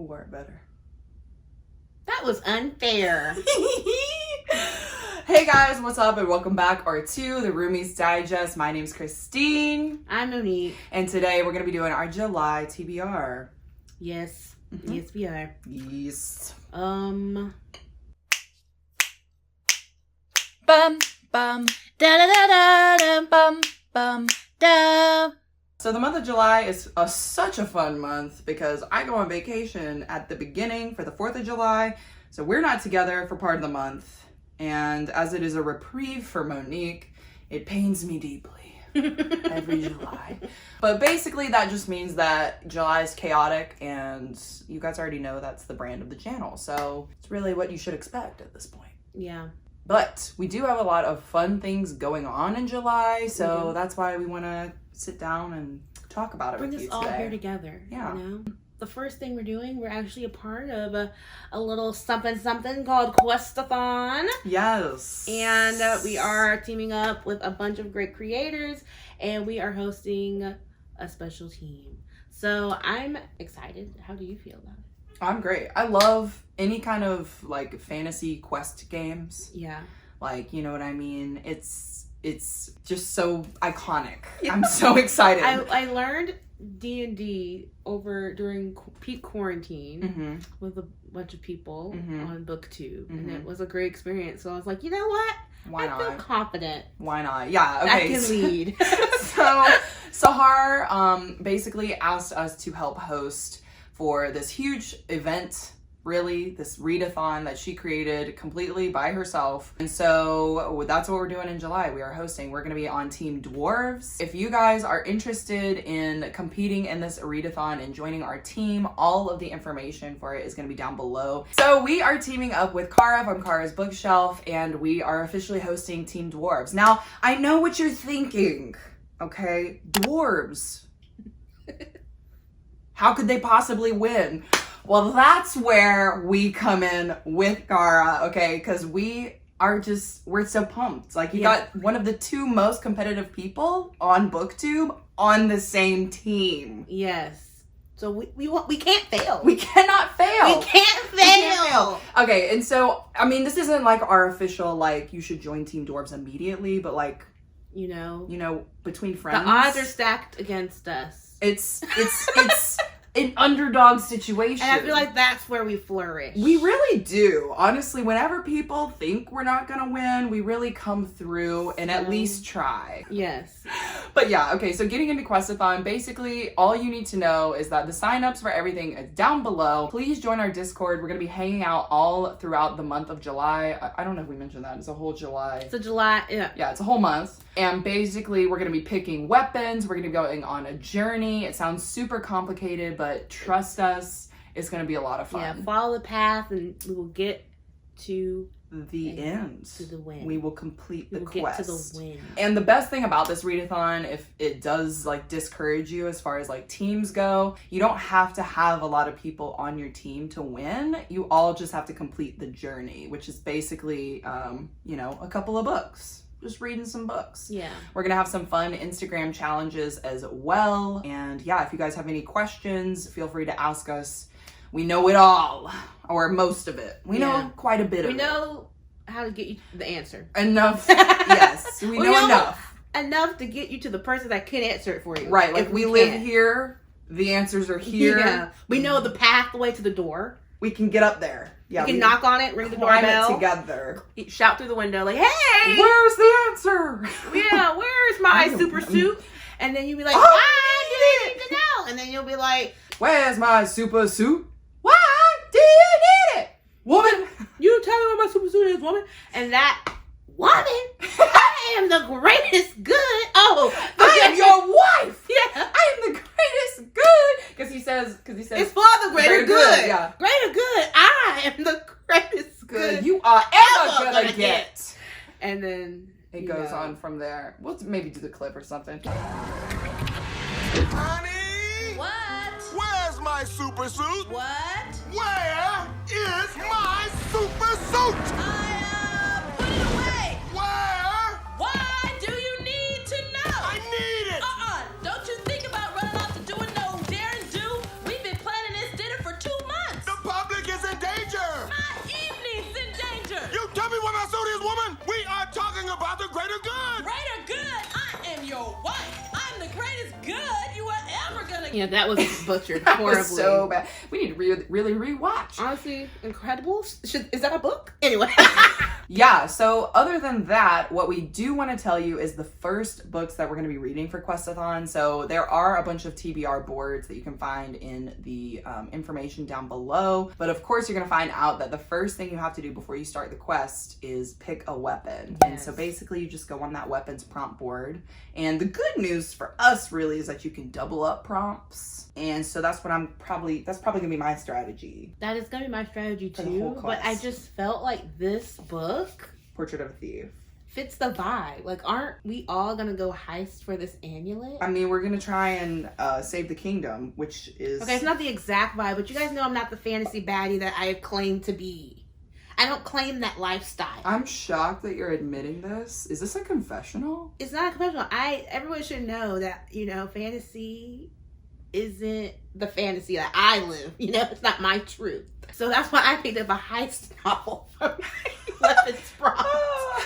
Who wore it better? That was unfair. Hey guys, what's up and welcome back to the Roomies Digest. My name's Christine. I'm Monique. And today we're going to be doing our July TBR. Yes. Yes, we are. Yes. Bum bum da da da da bum bum da. So the month of July is such a fun month because I go on vacation at the beginning for the 4th of July. So we're not together for part of the month. And as it is a reprieve for Monique, it pains me deeply every July. But basically that just means that July is chaotic, and you guys already know that's the brand of the channel. So it's really what you should expect at this point. Yeah. But we do have a lot of fun things going on in July, so that's why we want to sit down and talk about it with you today. Bring us all here together. Yeah. You know? The first thing we're doing, we're actually a part of a little something called Questathon. Yes. And we are teaming up with a bunch of great creators, and we are hosting a special team. So I'm excited. How do you feel about it? I'm great. I love any kind of like fantasy quest games. Yeah. Like, you know what I mean? It's just so iconic. I'm so excited. I learned D&D during peak quarantine with a bunch of people on BookTube, and it was a great experience. So I was like, you know what? Why not? I feel confident. Why not? Yeah, okay. I can lead. So Sahar basically asked us to help host for this huge event, really, this readathon that she created completely by herself. And so that's what we're doing in July. We are hosting. We're going to be on Team Dwarves. If you guys are interested in competing in this readathon and joining our team, all of the information for it is going to be down below. So we are teaming up with Kara from Kara's Bookshelf, and we are officially hosting Team Dwarves. Now, I know what you're thinking, okay? Dwarves. How could they possibly win? Well, that's where we come in with Kara, okay? Because we're so pumped. Like, you got one of the two most competitive people on BookTube on the same team. Yes. So we can't fail. We cannot fail. We can't fail. Okay, and so, I mean, this isn't like our official, like, you should join Team Dwarves immediately, but like, you know, between friends. The odds are stacked against us. It's an underdog situation. And I feel like that's where we flourish. We really do. Honestly, whenever people think we're not gonna win, we really come through and at least try. Yes. But yeah, okay, so getting into Questathon, basically all you need to know is that the signups for everything is down below. Please join our Discord. We're gonna be hanging out all throughout the month of July. I don't know if we mentioned that. It's a whole July. It's a July, yeah. Yeah, it's a whole month. And basically, we're going to be picking weapons. We're going to be going on a journey. It sounds super complicated, but trust us, it's going to be a lot of fun. Yeah, follow the path and we will get to the end. To the win. We will complete the quest. Get to the win. And the best thing about this readathon, if it does like discourage you as far as like teams go, you don't have to have a lot of people on your team to win. You all just have to complete the journey, which is basically, a couple of books. Just reading some books. Yeah. We're gonna have some fun Instagram challenges as well. And yeah, if you guys have any questions, feel free to ask us. We know it all, or most of it. We know quite a bit of it. We know how to get you the answer. Enough. Yes, we know enough. Enough to get you to the person that can answer it for you. Right, like we live here, the answers are here. Yeah. We know the pathway to the door. We can get up there. Yeah, we can knock on it, ring the doorbell. Climb it together. Shout through the window like, hey! Where's the answer? Yeah, where's my super suit? And then you'll be like, why do you need to know? And then you'll be like, where's my super suit? Why do you need it? Woman! You tell me what my super suit is, woman. And that woman, I am the greatest good. Oh, I am your wife. Yeah, I am the greatest good. Because he says, it's for the greater good. Yeah, greater good. I am the greatest good you are ever gonna get. And then it goes on from there. We'll maybe do the clip or something. Honey, What? where's my super suit? What? Where is my super suit? Put it away. Where? Why do you need to know? I need it. Don't you think about running off to doing no daring do? We've been planning this dinner for 2 months. Yeah, that was butchered That horribly. was so bad. We need to really rewatch. Honestly, Incredibles? Is that a book? Anyway. Yeah, so other than that, what we do want to tell you is the first books that we're going to be reading for Questathon. So there are a bunch of TBR boards that you can find in the information down below. But of course, you're going to find out that the first thing you have to do before you start the quest is pick a weapon. Yes. And so basically, you just go on that weapons prompt board. And the good news for us really is that you can double up prompts. And so that's what that's probably gonna be my strategy. That is gonna be my strategy For the whole too. But I quest. just felt like this book Portrait of a Thief. fits the vibe. Like, aren't we all gonna go heist for this amulet? I mean, we're gonna try and save the kingdom, which is... Okay, it's not the exact vibe, but you guys know I'm not the fantasy baddie that I claim to be. I don't claim that lifestyle. I'm shocked that you're admitting this. Is this a confessional? It's not a confessional. Everyone should know that, fantasy isn't the fantasy that I live. It's not my truth. So that's why I picked up a heist novel for my weapons prompt.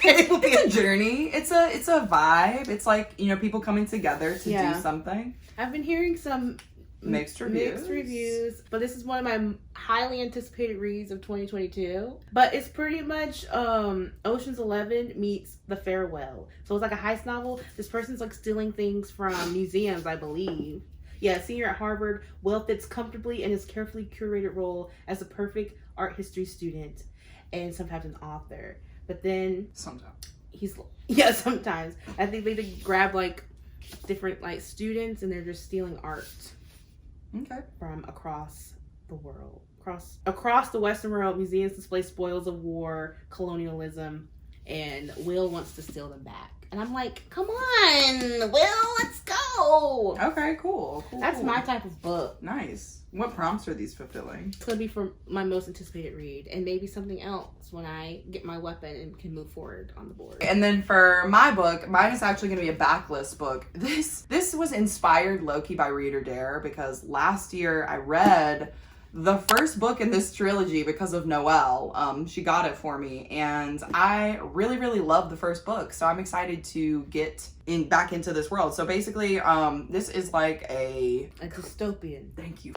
And it will be It's a journey. It's a vibe. It's like, people coming together to Yeah. do something. I've been hearing some Mixed reviews. but this is one of my highly anticipated reads of 2022. But it's pretty much Ocean's 11 meets The Farewell. So it's like a heist novel. This person's like stealing things from museums, I believe. Yeah, senior at Harvard, Will fits comfortably in his carefully curated role as a perfect art history student and sometimes an author. But then Sometimes. sometimes. I think they grab like different like students and they're just stealing art Okay. from across the world. Across the Western world, museums display spoils of war, colonialism, and Will wants to steal them back. And I'm like, come on, Will, let's go. Okay, cool. That's cool. my type of book. Nice. What prompts are these fulfilling? It's going to be for my most anticipated read, and maybe something else when I get my weapon and can move forward on the board. And then for my book, mine is actually going to be a backlist book. This was inspired low-key by Reader Dare because last year I read the first book in this trilogy because of Noelle. She got it for me, and I really love the first book, so I'm excited to get back into this world. So basically, this is like a dystopian. Thank you.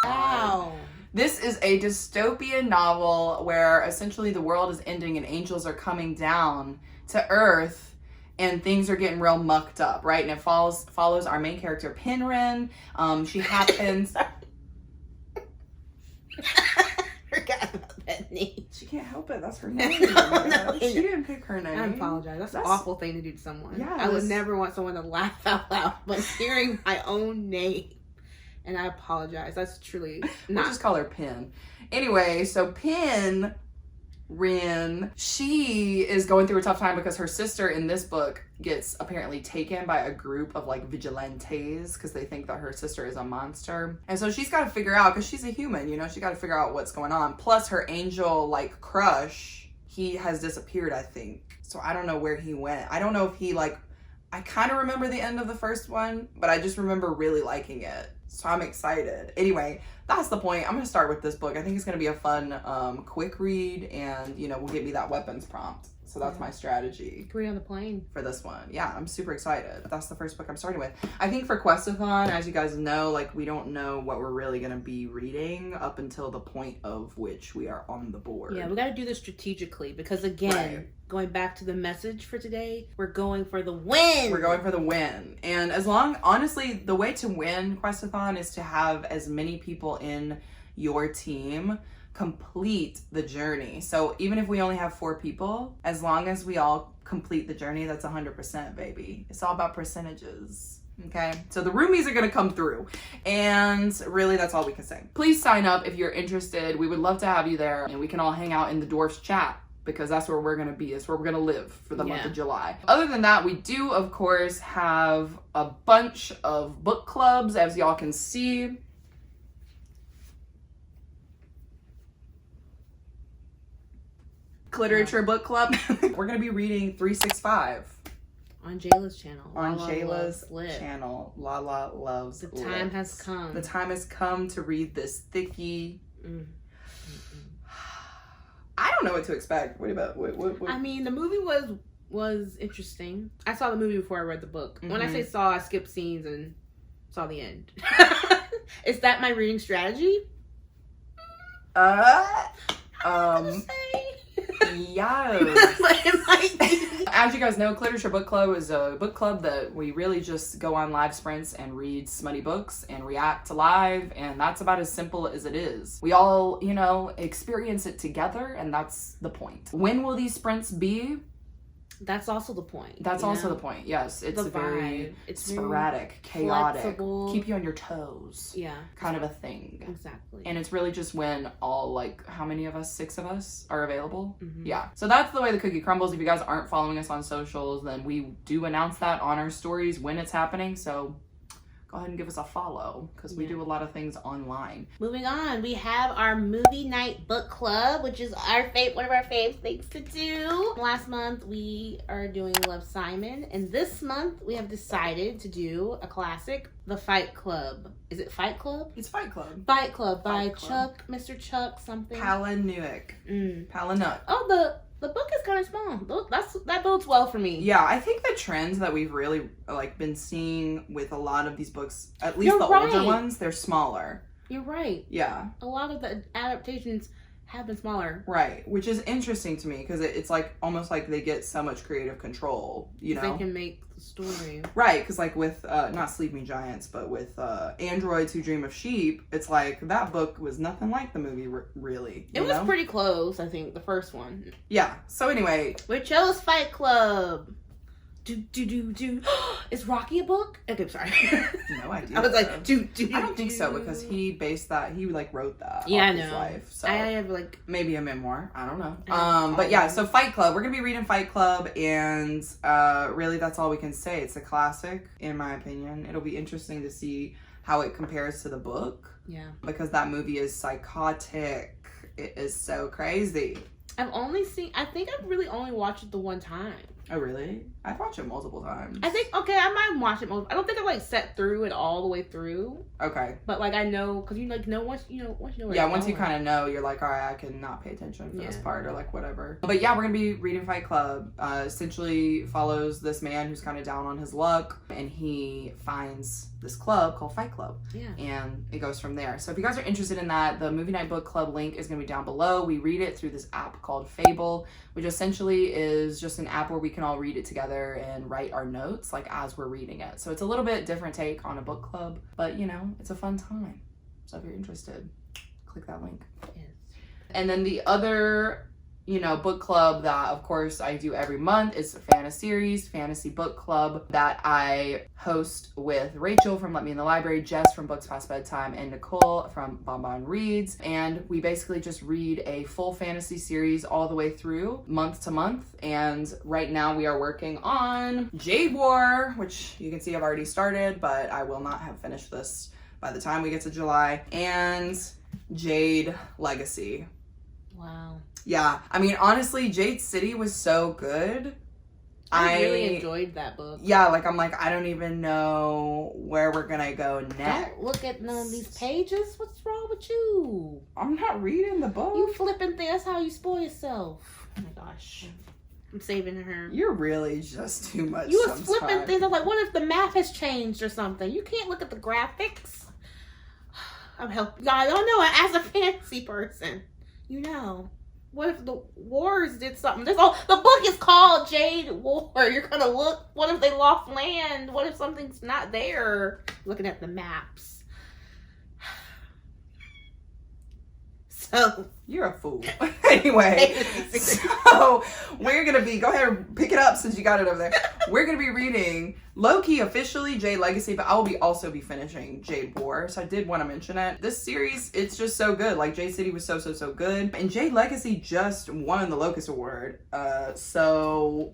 Wow. This is a dystopian novel where essentially the world is ending and angels are coming down to Earth and things are getting real mucked up, right? And it follows our main character, Penryn. She happens... Forgot about that name. She can't help it. That's her name. No, She didn't pick her name. I apologize. That's an awful thing to do to someone. Yeah, I would this- never want someone to laugh out loud, but hearing my own name. And I apologize. That's truly We'll not. just call her Pen. Anyway, so Penryn, she is going through a tough time because her sister in this book gets apparently taken by a group of like vigilantes because they think that her sister is a monster. And so she's got to figure out, because she's a human, she got to figure out what's going on. Plus her angel like crush, he has disappeared, I think. So I don't know where he went. I don't know if he I kind of remember the end of the first one, but I just remember really liking it. So I'm excited. Anyway, that's the point. I'm going to start with this book. I think it's going to be a fun, quick read, and, will give me that weapons prompt. So that's my strategy Put it on the plane. for this one. Yeah, I'm super excited. That's the first book I'm starting with. I think for Questathon, as you guys know, we don't know what we're really going to be reading up until the point of which we are on the board. Yeah, we got to do this strategically because, again, Right. going back to the message for today, we're going for the win. We're going for the win. And honestly, the way to win Questathon is to have as many people in your team complete the journey. So even if we only have 4 people, as long as we all complete the journey, that's 100%, baby. It's all about percentages. Okay, so the Roomies are going to come through, and really that's all we can say. Please sign up if you're interested. We would love to have you there, and we can all hang out in the Dwarfs chat, because that's where we're going to be. It's where we're going to live for the month of July. Other than that, we do, of course, have a bunch of book clubs, as y'all can see. Literature book club. We're going to be reading 365 on Jayla's channel. on Lala Jayla's Loves Lit. channel. Lala Loves The Lit. time has come. The time has come to read this thickie. I don't know what to expect. What about what? I mean, the movie was interesting. I saw the movie before I read the book. When I Mhm. say saw, I skipped scenes and saw the end. Is that my reading strategy? Yes. But it might be. As you guys know, Literature Book Club is a book club that we really just go on live sprints and read smutty books and react to live, and that's about as simple as it is. We all, you know, experience it together, and that's the point. When will these sprints be? That's also the point. That's you also know? the point. Yes, it's The very vibe. It's very sporadic, chaotic, flexible. keep you on your toes, Yeah. kind of a thing. Exactly. And it's really just when all, like, how many of us? 6 of us are available? Mhm. Yeah. So that's the way the cookie crumbles. If you guys aren't following us on socials, then we do announce that on our stories when it's happening. So go ahead and give us a follow, because we Yeah. do a lot of things online. Moving on, we have our movie night book club, which is one of our favorite things to do. Last month we are doing Love, Simon, and this month we have decided to do a classic, The Fight Club. Is it Fight Club? It's Fight Club. Fight Club by Fight Club. Chuck, Mr. Chuck something. Palahniuk. Palahniuk. Oh, the book is kind of small. That bodes well for me. Yeah, I think the trends that we've really like been seeing with a lot of these books, at least You're the right. older ones, they're smaller. You're right. Yeah. A lot of the adaptations have been smaller. Right, which is interesting to me because it's like almost like they get so much creative control, you know? They can make the story. Right, because like with, not Sleeping Giants, but with Androids Who Dream of Sheep, it's like that book was nothing like the movie, really. It was pretty close, I think, the first one. Yeah, so anyway. We chose Fight Club. Is Rocky a book? Okay, sorry. No idea. I was like, I don't think so because he like wrote that yeah, off I know. his life. So I have like maybe a memoir. I don't know. I But yeah, so Fight Club. We're gonna be reading Fight Club, and really that's all we can say. It's a classic, in my opinion. It'll be interesting to see how it compares to the book. Yeah. Because that movie is psychotic. It is so crazy. I think I've really only watched it the one time. Oh really? I've watched it multiple times. I think, okay, I might watch it multiple. I don't think I like sat through it all the way through. Okay. But like I know, because you like know once you know where Yeah, it's once you going. kind of know, you're like, all right, I can not pay attention for this Yeah. part or like whatever. But yeah, we're gonna be reading Fight Club. Essentially follows this man who's kind of down on his luck, and he finds this club called Fight Club. Yeah. And it goes from there. So if you guys are interested in that, the Movie Night Book Club link is gonna be down below. We read it through this app called Fable, which essentially is just an app where we can all read it together and write our notes like as we're reading it. So it's a little bit different take on a book club, but you know, it's a fun time. So if you're interested, click that link. Yes. And then the other, you know, book club that of course I do every month is Fantasy Book Club that I host with Rachel from Let Me in the Library, Jess from Books Past Bedtime, and Nicole from Bonbon Reads. And we basically just read a full fantasy series all the way through month to month. And right now we are working on Jade War, which you can see I've already started, but I will not have finished this by the time we get to July, and Jade Legacy. Wow. Yeah, I mean, honestly, Jade City was so good. I really enjoyed that book. Yeah, like, I'm like, I don't even know where we're gonna go next. Don't look at none of these pages. What's wrong with you? I'm not reading the book. You flipping things. That's how you spoil yourself. Oh my gosh. I'm saving her. You're really just too much. You was sometimes. flipping things. I'm like, what if the math has changed or something? You can't look at the graphics. I'm helping. I don't know. As a fantasy person, you know. What if the wars did something? The book is called Jade War. You're gonna look. What if they lost land? What if something's not there? Looking at the maps. So You're a fool. Anyway, so we're gonna be, go ahead and pick it up since you got it over there. We're gonna be reading low-key officially Jade Legacy, but I will also be finishing Jade War. So I did want to mention it. This series, it's just so good. Like Jade City was so good, and Jade Legacy just won the Locust Award. So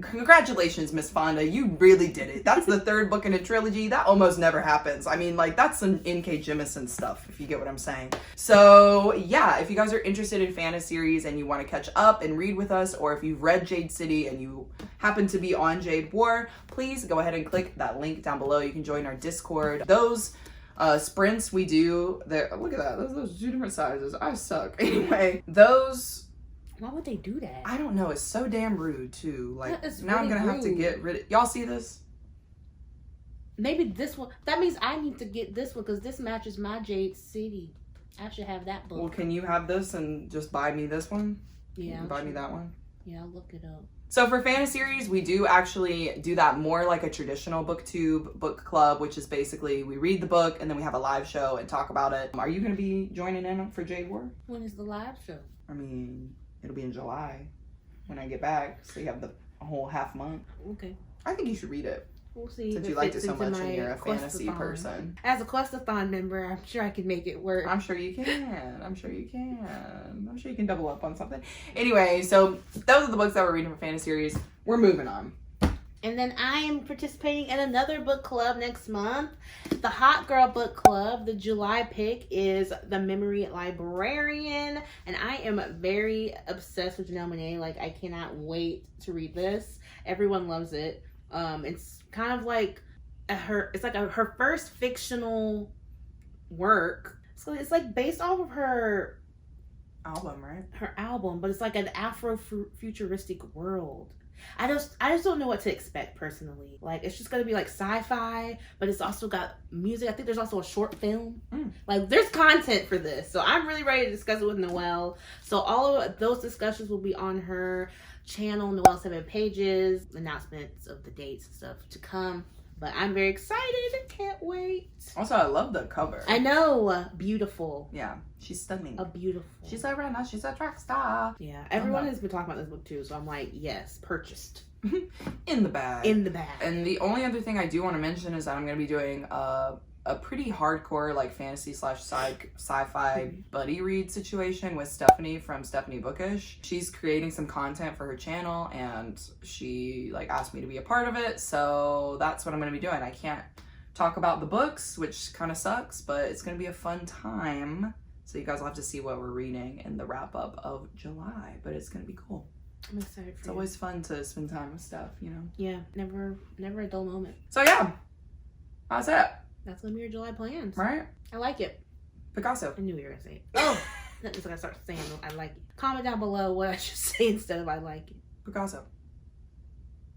congratulations, Miss Fonda. You really did it. That's the third book in a trilogy. That almost never happens. I mean, like, that's some N.K. Jemisin stuff, if you get what I'm saying. So, yeah, if you guys are interested in fantasy series and you want to catch up and read with us, or if you've read Jade City and you happen to be on Jade War, please go ahead and click that link down below. You can join our Discord. Those sprints we do, look at that. Those two different sizes. I suck. Anyway, those... why would they do that? I don't know. It's so damn rude too. Like That is now I'm really gonna have to rude. get rid of. Y'all see this? Maybe this one. That means I need to get this one because this matches my Jade City. I should have that book. Well, can you have this and just buy me this one? Yeah. Buy me that one. Yeah, I'll look it up. So for fantasy series, we do actually do that more like a traditional booktube book club, which is basically we read the book and then we have a live show and talk about it. Are you going to be joining in for Jade War? When is the live show? I mean, it'll be in July when I get back, so you have the whole half month. Okay. I think you should read it. We'll see. Since you liked it so much and you're a fantasy Questathon. person. As a Questathon member, I'm sure I can make it work. I'm sure you can. I'm sure you can. I'm sure you can double up on something. Anyway, so those are the books that we're reading for fantasy series. We're moving on. And then I am participating in another book club next month. The Hot Girl Book Club. The July pick is The Memory Librarian. And I am very obsessed with Janelle Monáe. Like, I cannot wait to read this. Everyone loves it. It's kind of like her first fictional work. So it's like based off of her Album, right? Her album, but it's like an Afro-futuristic world. I just don't know what to expect personally. Like, it's just gonna be like sci-fi, but it's also got music. I think there's also a short film. Like, there's content for this, so I'm really ready to discuss it with Noelle. So all of those discussions will be on her channel, Noelle 7 Pages, announcements of the dates and stuff to come. But I'm very excited. Can't wait. Also, I love the cover. I know. Beautiful. Yeah, she's stunning. A beautiful. She's a runner. She's a track star. Yeah, everyone has been talking about this book too, so I'm like, yes, purchased. In the bag. In the bag. And the only other thing I do want to mention is that I'm going to be doing a pretty hardcore like fantasy / sci-fi buddy read situation with Stephanie from Stephanie Bookish. She's creating some content for her channel and she like asked me to be a part of it, so that's what I'm going to be doing. I can't talk about the books, which kind of sucks, but it's going to be a fun time. So you guys will have to see what we're reading in the wrap up of July, but it's going to be cool. I'm excited for It's always fun to spend time with stuff, you know? Yeah, never a dull moment. So yeah, that's it. That's gonna be your July plans. Right? I like it. Picasso. I knew you were gonna say it. Oh, that was gonna start saying I like it. Comment down below what I should say instead of I like it, Picasso.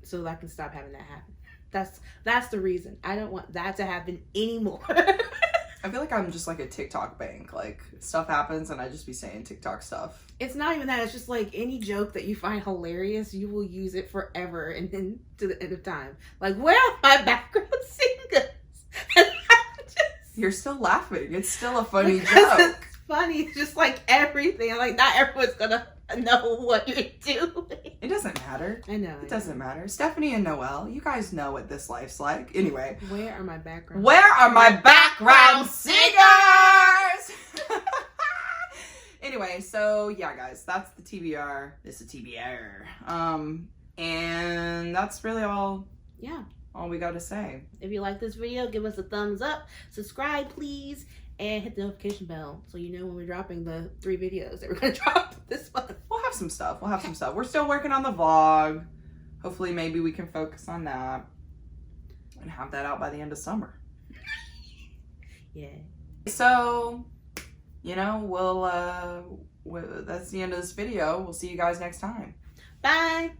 so that I can stop having that happen. That's the reason. I don't want that to happen anymore. I feel like I'm just like a TikTok bank. Like, stuff happens and I just be saying TikTok stuff. It's not even that. It's just like any joke that you find hilarious, you will use it forever and then to the end of time. Like, where are my background singers? And I'm just, You're still laughing. It's still a funny because joke. It's funny. It's just like everything. Like, not everyone's gonna know what you're doing. It doesn't matter. I know. It doesn't matter. Stephanie and Noelle, you guys know what this life's like. Anyway. Where are my background? Where are my background singers? Anyway, so yeah, guys, that's the TBR. This is TBR. And that's really all we got to say. If you like this video, give us a thumbs up, subscribe please, and hit the notification bell so you know when we're dropping the 3 videos that we're gonna drop this month. We'll have some stuff. We're still working on the vlog. Hopefully maybe we can focus on that and have that out by the end of summer. Yeah. So, you know, that's the end of this video. We'll see you guys next time. Bye.